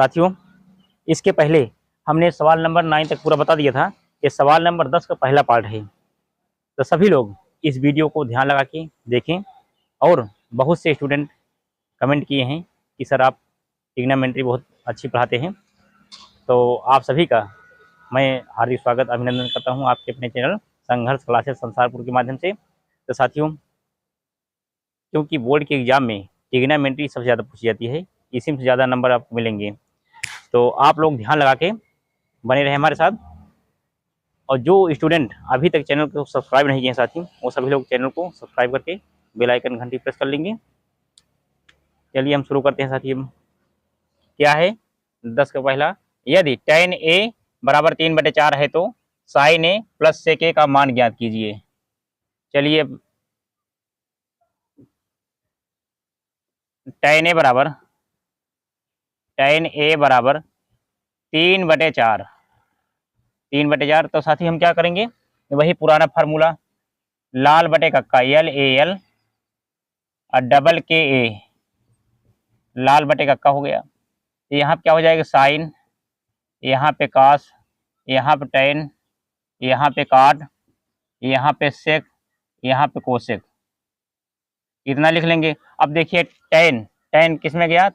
साथियों, इसके पहले हमने सवाल नंबर 9 तक पूरा बता दिया था। ये सवाल नंबर 10 का पहला पार्ट है। तो सभी लोग इस वीडियो को ध्यान लगा के देखें। और बहुत से स्टूडेंट कमेंट किए हैं कि सर आप ट्रिग्नोमेट्री बहुत अच्छी पढ़ाते हैं। तो आप सभी का मैं हार्दिक स्वागत अभिनंदन करता हूं आपके अपने चैनल संघर्ष क्लासेस संसारपुर के माध्यम से। तो साथियों, क्योंकि बोर्ड के एग्ज़ाम में ट्रिग्नोमेट्री सबसे ज़्यादा पूछी जाती है, इसी में से ज़्यादा नंबर आपको मिलेंगे। तो आप लोग ध्यान लगा के बने रहे हमारे साथ। और जो स्टूडेंट अभी तक चैनल को सब्सक्राइब नहीं किए हैं साथी, वो सभी लोग चैनल को सब्सक्राइब करके बेल आइकन घंटी प्रेस कर लेंगे। चलिए हम शुरू करते हैं साथी। क्या है 10 का पहला, यदि tan a बराबर 3/4 है तो sin a plus sec a का मान ज्ञात कीजिए। चलिए, tan a बराबर 3/4 तो साथी हम क्या करेंगे, वही पुराना फार्मूला, लाल बटे कक्का LAL और डबल KA, लाल बटे कक्का हो गया। तो यहाँ पे क्या हो जाएगा, साइन, यहाँ पे कास, यहाँ पे टेन, यहाँ पे काट, यहाँ पे सेक, यहाँ पे कोसेक, इतना लिख लेंगे। अब देखिए टेन किस में गया,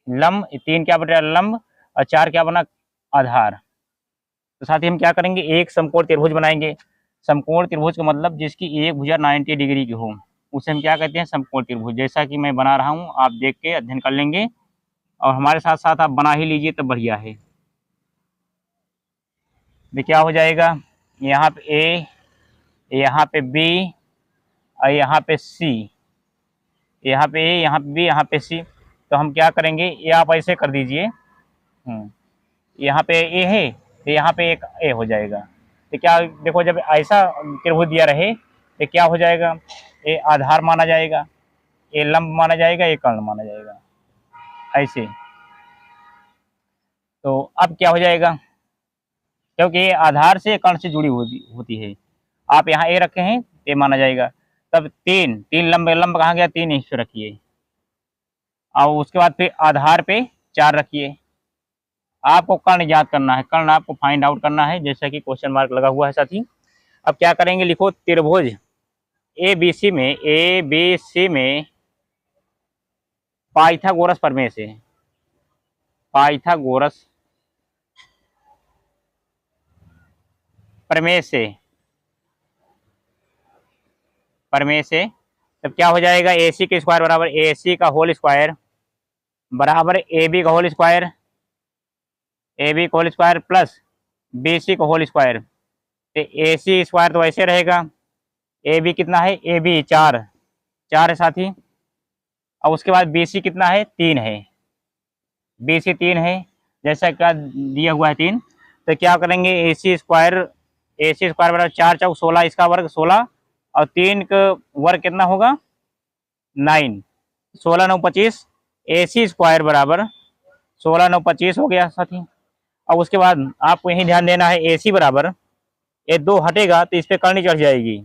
लंब, 3 क्या बटा लंब और 4 क्या बना, आधार। तो साथ ही हम क्या करेंगे, एक समकोण त्रिभुज बनाएंगे। समकोण त्रिभुज का मतलब जिसकी एक भुजा 90 डिग्री की हो, उसे हम क्या कहते हैं, समकोण त्रिभुज। जैसा कि मैं बना रहा हूँ, आप देख के अध्ययन कर लेंगे और हमारे साथ साथ आप बना ही लीजिए तो बढ़िया है। तो क्या हो जाएगा, यहाँ पे ए, यहाँ पे बी और यहाँ पे सी, यहाँ पे ए, यहाँ पे बी, यहाँ पे सी। तो हम क्या करेंगे, ये आप ऐसे कर दीजिए, यहाँ पे ए है तो यहाँ पे एक ए हो जाएगा। तो क्या देखो, जब ऐसा त्रिभुज दिया रहे तो क्या हो जाएगा, ये आधार माना जाएगा, ये लंब माना जाएगा, ये कर्ण माना जाएगा, ऐसे। तो अब क्या हो जाएगा, क्योंकि ये आधार से कर्ण से जुड़ी होती है, आप यहाँ ए रखे हैं तो माना जाएगा। तब तीन लंब कहाँ गया, 3 इस पे रखिए और उसके बाद फिर आधार पे 4 रखिए। आपको कर्ण याद करना है, कर्ण आपको फाइंड आउट करना है, जैसा कि क्वेश्चन मार्क लगा हुआ है साथी। अब क्या करेंगे, लिखो त्रिभुज ABC में पाइथागोरस प्रमेय से, पाइथागोरस प्रमेय से तब क्या हो जाएगा, AC के स्क्वायर बराबर AC का होल स्क्वायर बराबर AB का होल स्क्वायर, AB का होल स्क्वायर प्लस BC का होल स्क्वायर। तो AC स्क्वायर तो ऐसे रहेगा, AB कितना है, AB 4 है साथी। और उसके बाद BC कितना है, 3 है, BC 3 है, जैसा क्या दिया हुआ है 3। तो क्या करेंगे, AC स्क्वायर बराबर 4 चौक 16, इसका वर्ग 16 और 3 का वर्ग कितना होगा, 9, 16 9 25। AC स्क्वायर बराबर 16 9 25 हो गया साथी। अब उसके बाद आपको यही ध्यान देना है, AC बराबर, ये 2 हटेगा तो इस पर करनी चढ़ जाएगी,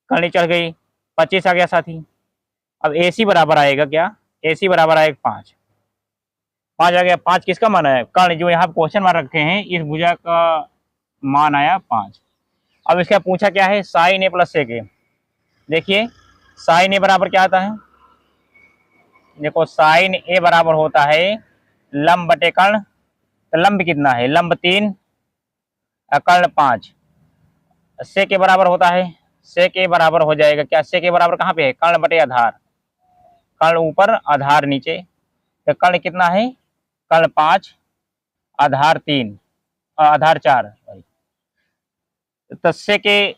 करनी चढ़ गई, 25 आ गया साथी। अब AC बराबर आएगा क्या, AC बराबर आएगा 5 आ गया। 5 किसका मान आया, कर्ण, जो यहाँ क्वेश्चन मार्क रखे हैं इस भुजा का मान आया 5। अब इसका पूछा क्या है, साइन ए प्लस सेक ए। देखिए साइन ए बराबर क्या आता है, देखो साइन ए बराबर होता है लंब बटे कर्ण। तो लंब कितना है, लंब 3 कर्ण 5। सेक ए बराबर होता है, सेक ए बराबर हो जाएगा क्या, सेक ए बराबर कहाँ पे है, कर्ण बटे आधार, कर्ण ऊपर आधार नीचे। तो कर्ण कितना है, कर्ण 5 आधार 3 आधार 4। तो सेक ए,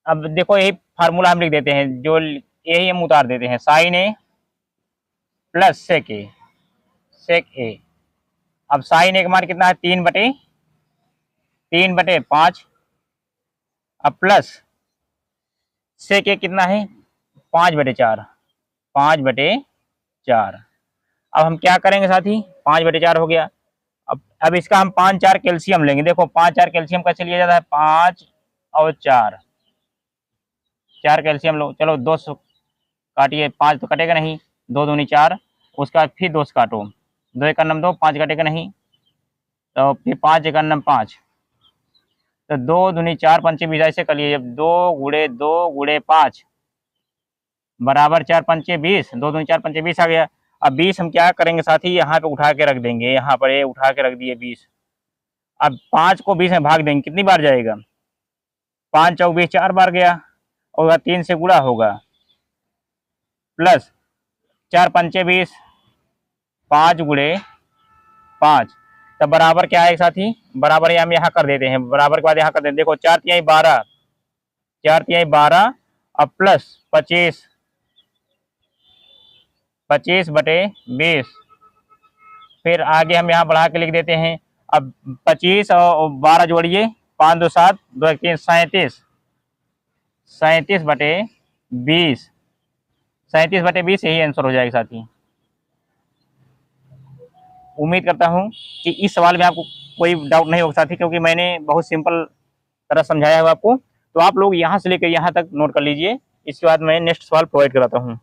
अब देखो यही फार्मूला हम लिख देते हैं, जो यही हम उतार देते हैं, साइन ए प्लस सेक ए। अब साइन ए का मान कितना है, 3/5। अब प्लस सेक ए कितना है, 5/4। अब हम क्या करेंगे साथी, 5/4 हो गया। अब इसका हम 5 4 कैल्शियम लेंगे। देखो 5 4 कैल्शियम कैसे लिया जाता है, 5 और 4 कैल्शियम लो। चलो 2 काटिए, 5 तो कटेगा नहीं, 2 दूनी 4, उसका फिर 2 काटो 2 एक नम 2, 5 घटेगा नहीं, तो फिर 5 एक नम 5, तो 2 दूनी 4 पंचे 20, ऐसे कर लिए। जब 2 गुणे 5 बराबर 4 पंचे 20, 2 दूनी 4 पंचे 20 आ गया। अब 20 हम क्या करेंगे साथी, यहाँ पे उठा के रख देंगे, यहाँ पर ये उठा के रख दिए 20। अब 5 को 20 में भाग देंगे, कितनी बार जाएगा, 5 चौक 20, 4 बार गया, और 3 से गुणा होगा, प्लस 4 पंचे 20, 5 गुणे 5, तब बराबर क्या है साथी, बराबर हम यहाँ कर देते हैं, बराबर के बाद यहाँ कर देते हैं। देखो 4 तिहाई 12, 4 तिहाई 12, अब प्लस 25, 25 बटे 20, फिर आगे हम यहाँ बढ़ा के लिख देते हैं। अब 25 और 12 जोड़िए, 5 2 7, 2 1 3, 37, 37 बटे 20, 37 बटे 20 यही आंसर हो जाएगा साथी। उम्मीद करता हूँ कि इस सवाल में आपको कोई डाउट नहीं होगा साथी, क्योंकि मैंने बहुत सिंपल तरह समझाया है आपको। तो आप लोग यहाँ से लेकर यहाँ तक नोट कर लीजिए, इसके बाद मैं नेक्स्ट सवाल प्रोवाइड कराता हूँ।